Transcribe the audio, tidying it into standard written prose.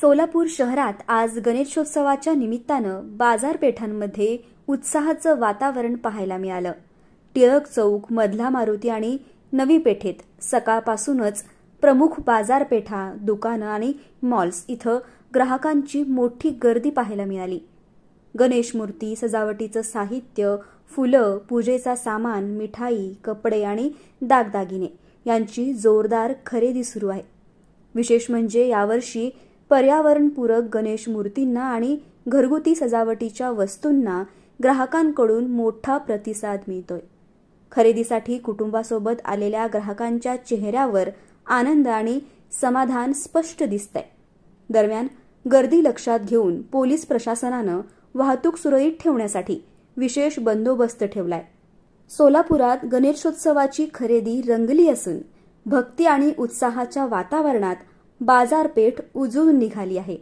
सोलापूर शहरात आज गणेशोत्सवाच्या निमित्तानं बाजारपेठांमध्ये उत्साहाचं वातावरण पाहायला मिळालं। टिळक चौक, मधला मारुती आणि नवी पेठेत सकाळपासूनच प्रमुख बाजारपेठा, दुकानं आणि मॉल्स इथं ग्राहकांची मोठी गर्दी पाहायला मिळाली। गणेश मूर्ती, सजावटीचं साहित्य, फुलं, पूजेचा सामान, मिठाई, कपडे आणि दागदागिने यांची जोरदार खरेदी सुरू आहे। विशेष म्हणजे यावर्षी पर्यावरणपूरक गणेश मूर्तींना आणि घरगुती सजावटीच्या वस्तूंना ग्राहकांकडून मोठा प्रतिसाद मिळतोय। खरेदीसाठी कुटुंबासोबत आलेल्या ग्राहकांच्या चेहऱ्यावर आनंद आणि समाधान स्पष्ट दिसतंय। दरम्यान गर्दी लक्षात घेऊन पोलीस प्रशासनानं वाहतूक सुरळीत ठेवण्यासाठी विशेष बंदोबस्त ठेवलाय। सोलापुरात गणेशोत्सवाची खरेदी रंगली असून भक्ती आणि उत्साहाच्या वातावरणात बाजारपेठ उजळून निघाली आहे।